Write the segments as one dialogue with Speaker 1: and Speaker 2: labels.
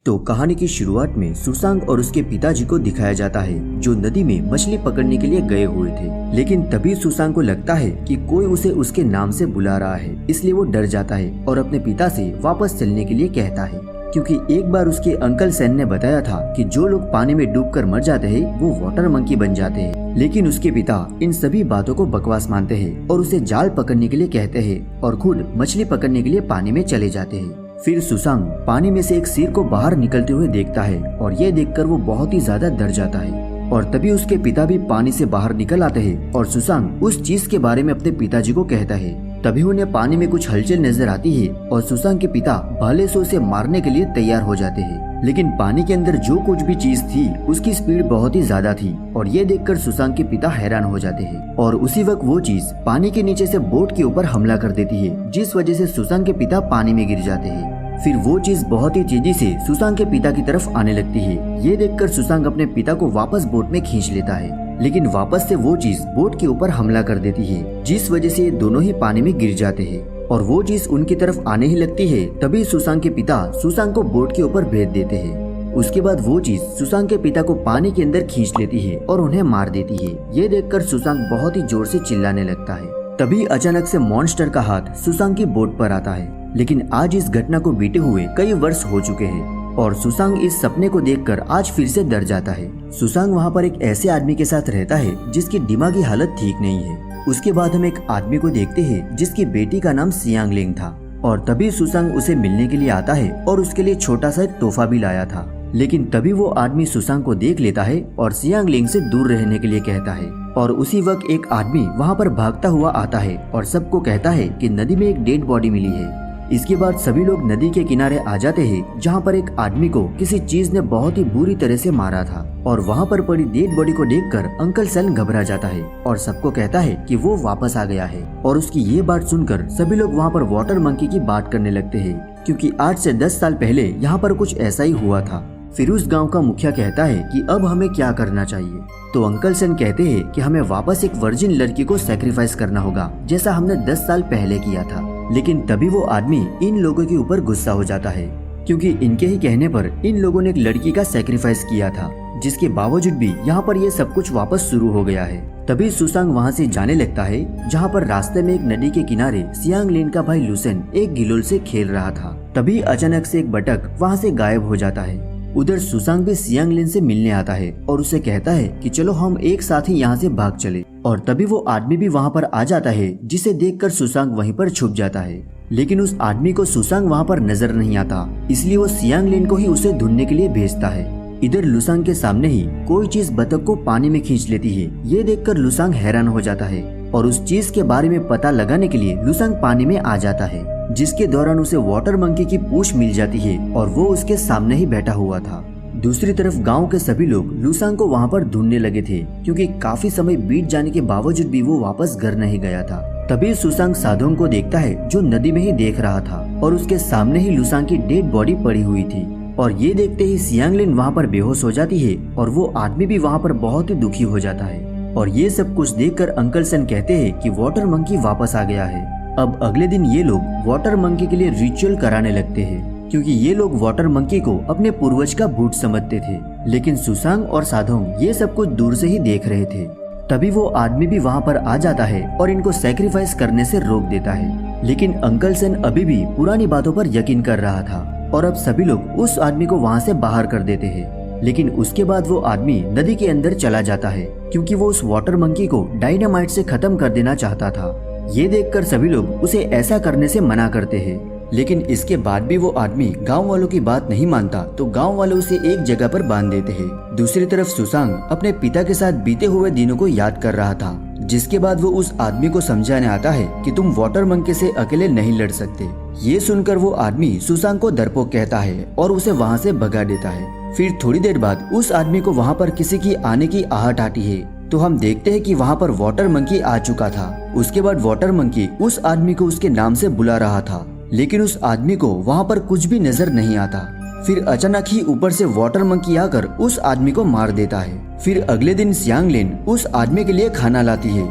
Speaker 1: तो कहानी की शुरुआत में सुसांग और उसके पिताजी को दिखाया जाता है जो नदी में मछली पकड़ने के लिए गए हुए थे। लेकिन तभी सुसांग को लगता है कि कोई उसे उसके नाम से बुला रहा है, इसलिए वो डर जाता है और अपने पिता से वापस चलने के लिए कहता है, क्योंकि एक बार उसके अंकल सेन ने बताया था कि जो लोग पानी में डूबकर मर जाते हैं वो वाटर मंकी बन जाते हैं। लेकिन उसके पिता इन सभी बातों को बकवास मानते हैं और उसे जाल पकड़ने के लिए कहते हैं और खुद मछली पकड़ने के लिए पानी में चले जाते हैं। फिर सुसांग पानी में से एक सिर को बाहर निकलते हुए देखता है और ये देखकर वो बहुत ही ज्यादा डर जाता है। और तभी उसके पिता भी पानी से बाहर निकल आते हैं और सुसांग उस चीज के बारे में अपने पिताजी को कहता है। तभी उन्हें पानी में कुछ हलचल नजर आती है और सुसांग के पिता भाले से उसे मारने के लिए तैयार हो जाते हैं। लेकिन पानी के अंदर जो कुछ भी चीज थी उसकी स्पीड बहुत ही ज्यादा थी और ये देखकर सुसांग के पिता हैरान हो जाते हैं। और उसी वक्त वो चीज पानी के नीचे से बोट के ऊपर हमला कर देती है, जिस वजह से सुसांग के पिता पानी में गिर जाते हैं। फिर वो चीज बहुत ही तेजी से सुसांग के पिता की तरफ आने लगती है। ये देखकर सुसांग अपने पिता को वापस बोट में खींच लेता है, लेकिन वापस से वो चीज बोट के ऊपर हमला कर देती है, जिस वजह से ये दोनों ही पानी में गिर जाते हैं। और वो चीज उनकी तरफ आने ही लगती है, तभी सुसांग के पिता सुसांग को बोट के ऊपर भेज देते हैं। उसके बाद वो चीज सुसांग के पिता को पानी के अंदर खींच लेती है और उन्हें मार देती है। ये देखकर सुसांग बहुत ही जोर से चिल्लाने लगता है। तभी अचानक से मॉन्स्टर का हाथ सुसांग की बोट पर आता है। लेकिन आज इस घटना को बीते हुए कई वर्ष हो चुके हैं और सुसांग इस सपने को देखकर आज फिर से डर जाता है। सुसांग वहाँ पर एक ऐसे आदमी के साथ रहता है जिसकी दिमागी हालत ठीक नहीं है। उसके बाद हम एक आदमी को देखते हैं जिसकी बेटी का नाम सियांग लिंग था और तभी सुसांग उसे मिलने के लिए आता है और उसके लिए छोटा सा एक तोहफा भी लाया था। लेकिन तभी वो आदमी सुसांग को देख लेता है और सियांग लिंग से दूर रहने के लिए कहता है। और उसी वक्त एक आदमी वहाँ पर भागता हुआ आता है और सबको कहता है कि नदी में एक डेड बॉडी मिली है। इसके बाद सभी लोग नदी के किनारे आ जाते हैं जहाँ पर एक आदमी को किसी चीज ने बहुत ही बुरी तरह से मारा था। और वहाँ पर पड़ी डेड बॉडी को देखकर अंकल सेन घबरा जाता है और सबको कहता है कि वो वापस आ गया है। और उसकी ये बात सुनकर सभी लोग वहाँ पर वाटर मंकी की बात करने लगते हैं, क्योंकि आज से 10 साल पहले यहाँ पर कुछ ऐसा ही हुआ था। फिर उस गांव का मुखिया कहता है कि अब हमें क्या करना चाहिए। तो अंकल सेन कहते हैं कि हमें वापस एक वर्जिन लड़की को सैक्रिफाइस करना होगा, जैसा हमने 10 साल पहले किया था। लेकिन तभी वो आदमी इन लोगों के ऊपर गुस्सा हो जाता है, क्योंकि इनके ही कहने पर इन लोगों ने एक लड़की का सैक्रिफाइस किया था, जिसके बावजूद भी यहाँ पर ये सब कुछ वापस शुरू हो गया है। तभी सुसांग वहाँ से जाने लगता है, जहाँ पर रास्ते में एक नदी के किनारे सियांग लिन का भाई लुसेन एक गिलोल से खेल रहा था। तभी अचानक से एक बतख वहाँ से गायब हो जाता है। उधर सुसांग भी सियांग लिन से मिलने आता है और उसे कहता है कि चलो हम एक साथ ही यहाँ से भाग चले। और तभी वो आदमी भी वहाँ पर आ जाता है, जिसे देखकर सुसांग वहीं पर छुप जाता है। लेकिन उस आदमी को सुसांग वहाँ पर नजर नहीं आता, इसलिए वो सियांग लिन को ही उसे ढूंढने के लिए भेजता है। इधर लुसांग के सामने ही कोई चीज बतख को पानी में खींच लेती है। ये देखकर लुसांग हैरान हो जाता है और उस चीज के बारे में पता लगाने के लिए लुसांग पानी में आ जाता है, जिसके दौरान उसे वाटर मंकी की पूंछ मिल जाती है और वो उसके सामने ही बैठा हुआ था। दूसरी तरफ गांव के सभी लोग लुसांग को वहां पर ढूंढने लगे थे, क्योंकि काफी समय बीत जाने के बावजूद भी वो वापस घर नहीं गया था। तभी सुसांग साधोंग को देखता है, जो नदी में ही देख रहा था और उसके सामने ही लुसांग की डेड बॉडी पड़ी हुई थी। और ये देखते ही सियांग लिन वहाँ पर बेहोश हो जाती है और वो आदमी भी वहाँ पर बहुत ही दुखी हो जाता है। और ये सब कुछ देखकर अंकल सेन कहते हैं कि वाटर मंकी वापस आ गया है। अब अगले दिन ये लोग वाटर मंकी के लिए रिचुअल कराने लगते हैं, क्योंकि ये लोग वाटर मंकी को अपने पूर्वज का भूत समझते थे। लेकिन सुसांग और साधोंग ये सब कुछ दूर से ही देख रहे थे। तभी वो आदमी भी वहाँ पर आ जाता है और इनको सैक्रिफाइस करने से रोक देता है। लेकिन अंकल सेन अभी भी पुरानी बातों पर यकीन कर रहा था और अब सभी लोग उस आदमी को वहाँ से बाहर कर देते हैं। लेकिन उसके बाद वो आदमी नदी के अंदर चला जाता है, क्योंकि वो उस वाटर मंकी को डायनामाइट से खत्म कर देना चाहता था। ये देखकर सभी लोग उसे ऐसा करने से मना करते हैं। लेकिन इसके बाद भी वो आदमी गांव वालों की बात नहीं मानता, तो गांव वाले उसे एक जगह पर बांध देते हैं। दूसरी तरफ सुसांग अपने पिता के साथ बीते हुए दिनों को याद कर रहा था, जिसके बाद वो उस आदमी को समझाने आता है कि तुम वाटर मंकी से अकेले नहीं लड़ सकते। ये सुनकर वो आदमी सुसांग को डरपोक कहता है और उसे वहाँ से भगा देता है। फिर थोड़ी देर बाद उस आदमी को वहाँ पर किसी की आने की आहट आती है, तो हम देखते हैं कि वहाँ पर वाटर मंकी आ चुका था। उसके बाद वाटर मंकी उस आदमी को उसके नाम से बुला रहा था, लेकिन उस आदमी को वहाँ पर कुछ भी नजर नहीं आता। फिर अचानक ही ऊपर से वाटर मंकी आकर उस आदमी को मार देता है। फिर अगले दिन सियांग लिन उस आदमी के लिए खाना लाती है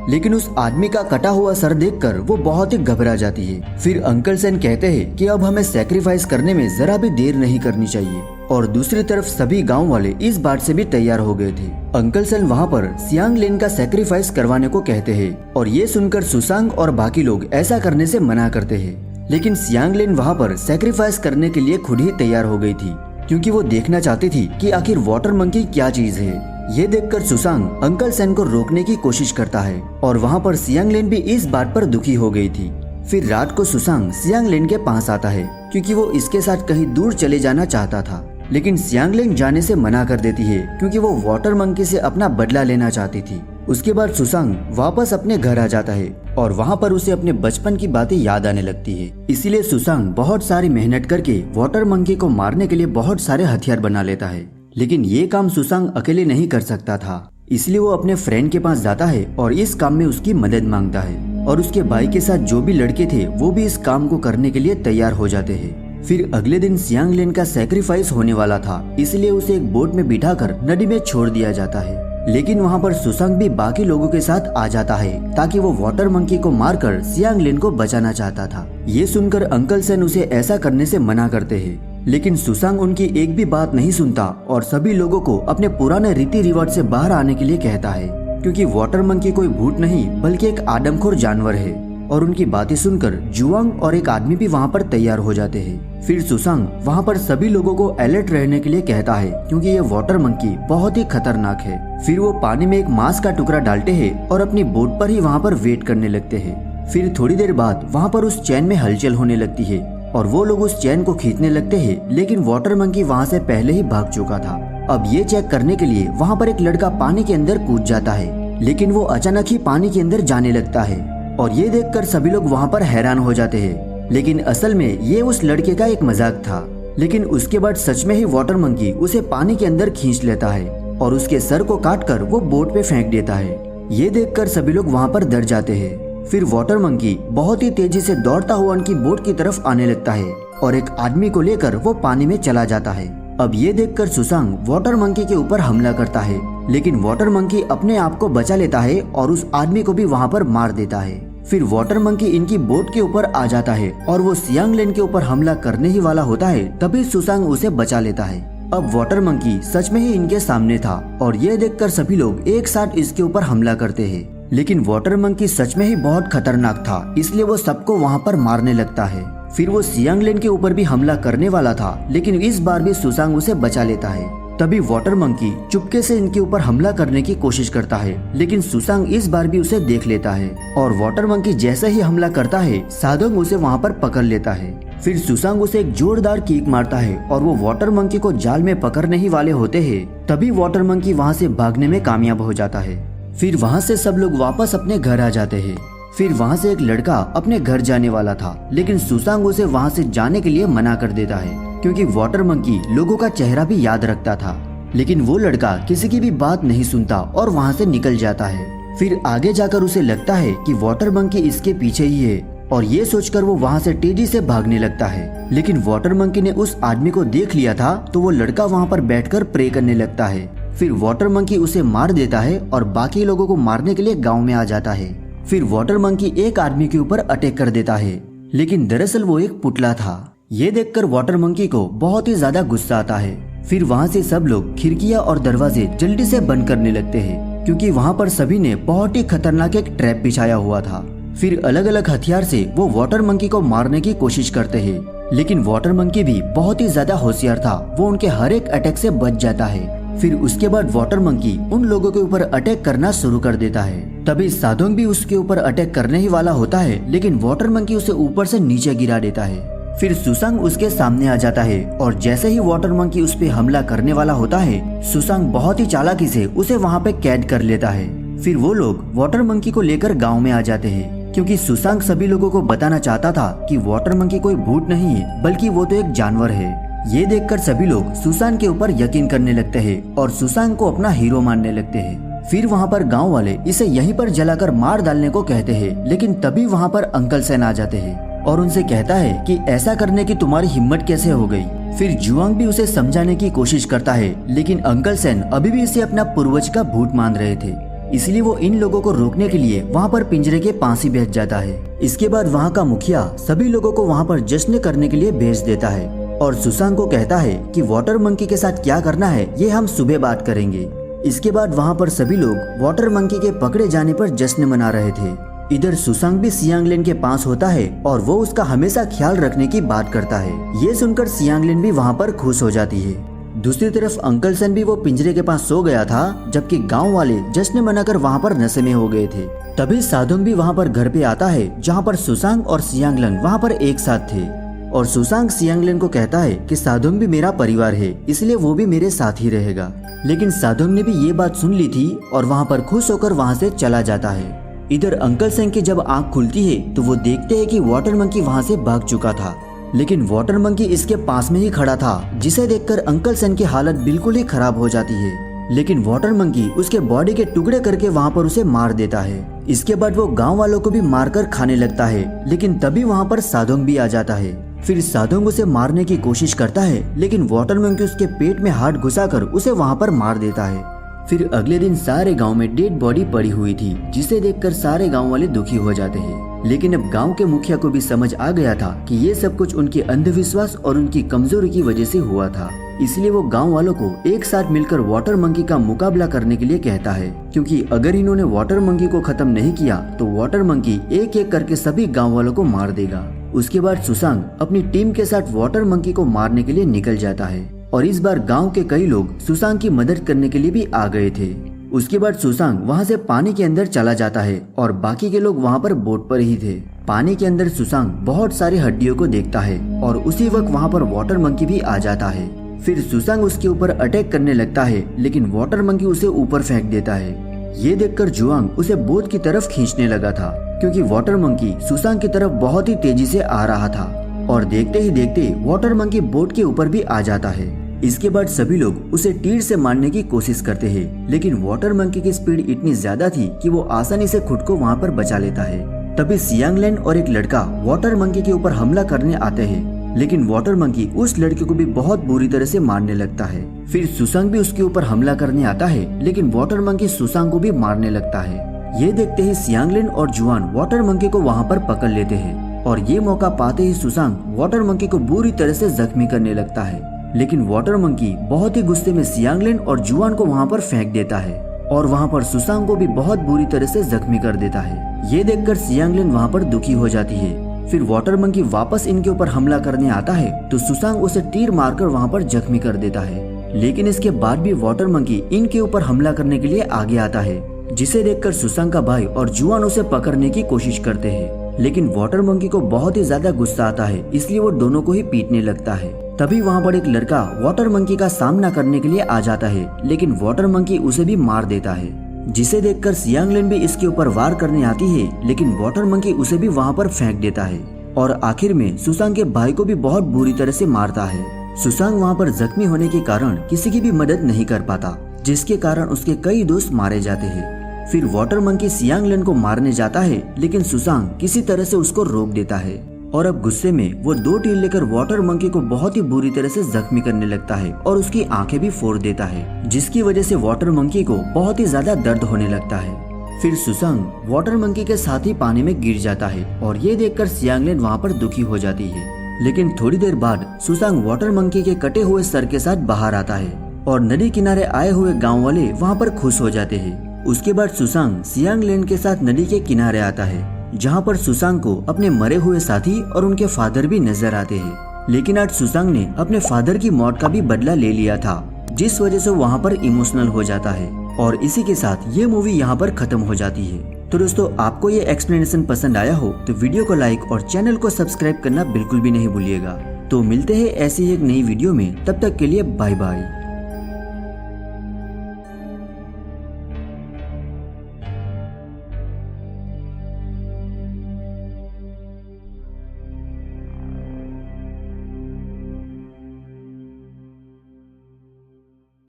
Speaker 1: लेकिन उस आदमी का कटा हुआ सर देखकर वो बहुत ही घबरा जाती है। फिर अंकल सेन कहते हैं कि अब हमें सैक्रिफाइस करने में जरा भी देर नहीं करनी चाहिए। और दूसरी तरफ सभी गांव वाले इस बात से भी तैयार हो गए थे। अंकल सेन वहाँ पर सियांग लेन का सैक्रिफाइस करवाने को कहते हैं और ये सुनकर सुसांग और बाकी लोग ऐसा करने से मना करते हैं। लेकिन सियांग लेन वहाँ पर सैक्रिफाइस करने के लिए खुद ही तैयार हो गई थी, क्योंकि वो देखना चाहती थी कि आखिर वाटर मंकी क्या चीज है। ये देखकर सुसांग अंकल सेन को रोकने की कोशिश करता है और वहाँ पर सियांग लेन भी इस बात पर दुखी हो गई थी। फिर रात को सुसांग सियांग लेन के पास आता है, क्योंकि वो इसके साथ कहीं दूर चले जाना चाहता था। लेकिन सियांग लेन जाने से मना कर देती है, क्योंकि वो वाटर मंकी से अपना बदला लेना चाहती थी। उसके बाद सुसांग वापस अपने घर आ जाता है और वहाँ पर उसे अपने बचपन की बातें याद आने लगती है। इसीलिए सुसांग बहुत सारी मेहनत करके वाटर मंकी को मारने के लिए बहुत सारे हथियार बना लेता है। लेकिन ये काम सुसांग अकेले नहीं कर सकता था, इसलिए वो अपने फ्रेंड के पास जाता है और इस काम में उसकी मदद मांगता है। और उसके भाई के साथ जो भी लड़के थे वो भी इस काम को करने के लिए तैयार हो जाते हैं। फिर अगले दिन सियांग लेन का सैक्रिफाइस होने वाला था, इसलिए उसे एक बोट में बिठाकर नदी में छोड़ दिया जाता है। लेकिन वहाँ पर सुसांग भी बाकी लोगों के साथ आ जाता है, ताकि वो वाटर मंकी को मारकर सियांग लेन को बचाना चाहता था। ये सुनकर अंकल सेन उसे ऐसा करने से मना करते हैं, लेकिन सुसांग उनकी एक भी बात नहीं सुनता और सभी लोगों को अपने पुराने रीति रिवाज से बाहर आने के लिए कहता है, क्योंकि वाटर मंकी कोई भूत नहीं बल्कि एक आदमखोर जानवर है। और उनकी बातें सुनकर जुआंग और एक आदमी भी वहाँ पर तैयार हो जाते हैं। फिर सुसांग वहाँ पर सभी लोगों को अलर्ट रहने के लिए कहता है, क्योंकि ये वाटर मंकी बहुत ही खतरनाक है। फिर वो पानी में एक मांस का टुकड़ा डालते हैं और अपनी बोट पर ही वहाँ पर वेट करने लगते हैं। फिर थोड़ी देर बाद वहाँ पर उस चैन में हलचल होने लगती है और वो लोग उस चैन को खींचने लगते हैं, लेकिन वाटर मंकी वहाँ से पहले ही भाग चुका था। अब ये चेक करने के लिए वहाँ पर एक लड़का पानी के अंदर कूद जाता है, लेकिन वो अचानक ही पानी के अंदर जाने लगता है और ये देखकर सभी लोग वहाँ पर हैरान हो जाते हैं। लेकिन असल में ये उस लड़के का एक मजाक था। लेकिन उसके बाद सच में ही वाटर मंकी उसे पानी के अंदर खींच लेता है और उसके सर को काटकर वो बोट पे फेंक देता है। ये देखकर सभी लोग वहाँ पर डर जाते हैं। फिर वाटर मंकी बहुत ही तेजी से दौड़ता हुआ उनकी बोट की तरफ आने लगता है और एक आदमी को लेकर वो पानी में चला जाता है। अब ये देखकर सुसांग वाटर मंकी के ऊपर हमला करता है, लेकिन वाटर मंकी अपने आप को बचा लेता है और उस आदमी को भी वहाँ पर मार देता है। फिर वाटर मंकी इनकी बोट के ऊपर आ जाता है और वो सियांग लेन के ऊपर हमला करने ही वाला होता है, तभी सुसांग उसे बचा लेता है। अब वाटर मंकी सच में ही इनके सामने था और ये देखकर सभी लोग एक साथ इसके ऊपर हमला करते हैं। लेकिन वाटर मंकी सच में ही बहुत खतरनाक था, इसलिए वो सबको वहाँ पर मारने लगता है। फिर वो सियांग लेन के ऊपर भी हमला करने वाला था, लेकिन इस बार भी सुसांग उसे बचा लेता है। तभी वाटर मंकी चुपके से इनके ऊपर हमला करने की कोशिश करता है, लेकिन सुसांग इस बार भी उसे देख लेता है और वाटर मंकी जैसे ही हमला करता है, सादोंग उसे वहाँ पर पकड़ लेता है। फिर सुसांग उसे एक जोरदार किक मारता है और वो वाटर मंकी को जाल में पकड़ने ही वाले होते हैं, तभी वाटर मंकी वहाँ से भागने में कामयाब हो जाता है। फिर वहाँ से सब लोग वापस अपने घर आ जाते हैं। फिर वहाँ से एक लड़का अपने घर जाने वाला था, लेकिन सुसांग उसे वहाँ से जाने के लिए मना कर देता है, क्योंकि वाटर मंकी लोगों का चेहरा भी याद रखता था। लेकिन वो लड़का किसी की भी बात नहीं सुनता और वहाँ से निकल जाता है। फिर आगे जाकर उसे लगता है कि वाटर मंकी इसके पीछे ही है और ये सोचकर वो वहाँ से तेजी से भागने लगता है। लेकिन वाटर मंकी ने उस आदमी को देख लिया था, तो वो लड़का वहाँ पर बैठकर प्रे करने लगता है। फिर वाटर मंकी उसे मार देता है और बाकी लोगों को मारने के लिए गाँव में आ जाता है। फिर वाटर मंकी एक आदमी के ऊपर अटैक कर देता है, लेकिन दरअसल वो एक पुतला था। ये देखकर वाटर मंकी को बहुत ही ज्यादा गुस्सा आता है। फिर वहाँ से सब लोग खिड़कियाँ और दरवाजे जल्दी से बंद करने लगते हैं, क्योंकि वहाँ पर सभी ने बहुत ही खतरनाक एक ट्रैप बिछाया हुआ था। फिर अलग अलग हथियार से वो वाटर मंकी को मारने की कोशिश करते हैं, लेकिन वाटर मंकी भी बहुत ही ज्यादा होशियार था, वो उनके हर एक अटैक से बच जाता है। फिर उसके बाद वाटर मंकी उन लोगों के ऊपर अटैक करना शुरू कर देता है। तभी सादोंग भी उसके ऊपर अटैक करने ही वाला होता है, लेकिन वाटर मंकी उसे ऊपर से नीचे गिरा देता है। फिर सुसांग उसके सामने आ जाता है और जैसे ही वाटर मंकी उस पे हमला करने वाला होता है, सुसांग बहुत ही चालाकी से उसे वहाँ पे कैद कर लेता है। फिर वो लोग वाटर मंकी को लेकर गाँव में आ जाते हैं, क्योंकि सुसांग सभी लोगों को बताना चाहता था कि वाटर मंकी कोई भूत नहीं है, बल्कि वो तो एक जानवर है। ये देखकर सभी लोग सुसांग के ऊपर यकीन करने लगते हैं और सुसांग को अपना हीरो मानने लगते हैं। फिर वहाँ पर गांव वाले इसे यहीं पर जलाकर मार डालने को कहते हैं, लेकिन तभी वहाँ पर अंकल सेन आ जाते हैं और उनसे कहता है कि ऐसा करने की तुम्हारी हिम्मत कैसे हो गई। फिर जुआंग भी उसे समझाने की कोशिश करता है, लेकिन अंकल सेन अभी भी इसे अपना पूर्वज का भूत मान रहे थे। इसलिए वो इन लोगों को रोकने के लिए वहाँ पर पिंजरे के पास ही बैठ जाता है। इसके बाद वहाँ का मुखिया सभी लोगों को वहाँ पर जश्न करने के लिए भेज देता है और सुसांग को कहता है कि वाटर मंकी के साथ क्या करना है ये हम सुबह बात करेंगे। इसके बाद वहाँ पर सभी लोग वाटर मंकी के पकड़े जाने पर जश्न मना रहे थे। इधर सुसांग भी सियांगलेन के पास होता है और वो उसका हमेशा ख्याल रखने की बात करता है। ये सुनकर सियांगलेन भी वहाँ पर खुश हो जाती है। दूसरी तरफ अंकल सन भी वो पिंजरे के पास सो गया था, जबकि गांव वाले जश्न मनाकर वहाँ पर नशे में हो गए थे। तभी साधुंग भी वहाँ पर घर पे आता है, जहाँ पर सुसांग और सियांगलेन वहाँ पर एक साथ थे। और सुसांग सियांगलेन को कहता है कि साधुंग भी मेरा परिवार है, इसलिए वो भी मेरे साथ ही रहेगा। लेकिन साधुंग ने भी ये बात सुन ली थी और वहाँ पर खुश होकर वहाँ से चला जाता है। इधर अंकल सेंग की जब आँख खुलती है तो वो देखते हैं कि वाटर मंकी वहाँ से भाग चुका था, लेकिन वाटर मंकी इसके पास में ही खड़ा था, जिसे देखकर अंकल सेन की हालत बिल्कुल ही खराब हो जाती है। लेकिन वाटर मंकी उसके बॉडी के टुकड़े करके वहाँ पर उसे मार देता है। इसके बाद वो गांव वालों को भी मारकर खाने लगता है, लेकिन तभी वहाँ पर साधुंग भी आ जाता है। फिर साधुंग उसे मारने की कोशिश करता है, लेकिन वाटर मंकी उसके पेट में हाथ घुसाकर उसे वहाँ पर मार देता है। फिर अगले दिन सारे गांव में डेड बॉडी पड़ी हुई थी, जिसे देखकर सारे गांव वाले दुखी हो जाते हैं। लेकिन अब गांव के मुखिया को भी समझ आ गया था कि ये सब कुछ उनके अंधविश्वास और उनकी कमजोरी की वजह से हुआ था। इसलिए वो गांव वालों को एक साथ मिलकर वाटर मंकी का मुकाबला करने के लिए कहता है, क्योंकि अगर इन्होंने वाटर मंकी को खत्म नहीं किया तो वाटर मंकी एक एक करके सभी गाँव वालों को मार देगा। उसके बाद सुसांग अपनी टीम के साथ वाटर मंकी को मारने के लिए निकल जाता है और इस बार गांव के कई लोग सुसांग की मदद करने के लिए भी आ गए थे। उसके बाद सुसांग वहां से पानी के अंदर चला जाता है और बाकी के लोग वहां पर बोट पर ही थे। पानी के अंदर सुसांग बहुत सारी हड्डियों को देखता है और उसी वक्त वहां पर वाटर मंकी भी आ जाता है। फिर सुसांग उसके ऊपर अटैक करने लगता है, लेकिन वाटर मंकी उसे ऊपर फेंक देता है। ये देखकर जुआंग उसे बोट की तरफ खींचने लगा था, क्योंकि वाटर मंकी सुसांग की तरफ बहुत ही तेजी से आ रहा था और देखते ही देखते वाटर मंकी बोट के ऊपर भी आ जाता है। इसके बाद सभी लोग उसे तीर से मारने की कोशिश करते हैं, लेकिन वाटर मंकी की स्पीड इतनी ज्यादा थी कि वो आसानी से खुद को वहाँ पर बचा लेता है। तभी सियांगलेन और एक लड़का वाटर मंकी के ऊपर हमला करने आते हैं, लेकिन वाटर मंकी उस लड़के को भी बहुत बुरी तरह से मारने लगता है। फिर सुसांग भी उसके ऊपर हमला करने आता है, लेकिन वाटर मंकी सुसांग को भी मारने लगता है। ये देखते ही सियांगलेन और जुआन वाटर मंकी को वहाँ पर पकड़ लेते हैं और ये मौका पाते ही सुसांग वाटर मंकी को बुरी तरह से जख्मी करने लगता है। लेकिन वाटर मंकी बहुत ही गुस्से में सियांगलेन और जुआन को वहाँ पर फेंक देता है और वहाँ पर सुसांग को भी बहुत बुरी तरह से जख्मी कर देता है। ये देखकर सियांगलेन वहाँ पर दुखी हो जाती है। फिर वाटर मंकी वापस इनके ऊपर हमला करने आता है तो सुसांग उसे तीर मारकर वहाँ पर जख्मी कर देता है। लेकिन इसके बाद भी वाटर मंकी इनके ऊपर हमला करने के लिए आगे आता है, जिसे देखकर सुसांग का भाई और जुआन उसे पकड़ने की कोशिश करते हैं। लेकिन वाटर मंकी को बहुत ही ज्यादा गुस्सा आता है, इसलिए वो दोनों को ही पीटने लगता है। तभी वहाँ पर एक लड़का वाटर मंकी का सामना करने के लिए आ जाता है, लेकिन वाटर मंकी उसे भी मार देता है, जिसे देखकर सियांगलेन भी इसके ऊपर वार करने आती है, लेकिन वाटर मंकी उसे भी वहाँ पर फेंक देता है और आखिर में सुसांग के भाई को भी बहुत बुरी तरह से मारता है। सुसांग वहाँ पर जख्मी होने के कारण किसी की भी मदद नहीं कर पाता, जिसके कारण उसके कई दोस्त मारे जाते हैं। फिर वाटर मंकी सियांगलेन को मारने जाता है, लेकिन सुसांग किसी तरह से उसको रोक देता है और अब गुस्से में वो 2 तीर लेकर वाटर मंकी को बहुत ही बुरी तरह से जख्मी करने लगता है और उसकी आंखें भी फोड़ देता है, जिसकी वजह से वाटर मंकी को बहुत ही ज्यादा दर्द होने लगता है। फिर सुसांग वाटर मंकी के साथ ही पानी में गिर जाता है और ये देखकर सियांगलेन वहाँ पर दुखी हो जाती है। लेकिन थोड़ी देर बाद सुसांग वाटर मंकी के कटे हुए सर के साथ बाहर आता है और नदी किनारे आए हुए गाँव वाले वहाँ पर खुश हो जाते हैं। उसके बाद सुसांग सियांगलेन के साथ नदी के किनारे आता है, जहाँ पर सुसांग को अपने मरे हुए साथी और उनके फादर भी नजर आते हैं। लेकिन आज सुसांग ने अपने फादर की मौत का भी बदला ले लिया था, जिस वजह से वहाँ पर इमोशनल हो जाता है और इसी के साथ ये मूवी यहाँ पर खत्म हो जाती है। तो दोस्तों, आपको ये एक्सप्लेनेशन पसंद आया हो तो वीडियो को लाइक और चैनल को सब्सक्राइब करना बिल्कुल भी नहीं भूलिएगा। तो मिलते हैं ऐसी एक नई वीडियो में, तब तक के लिए बाय बाय।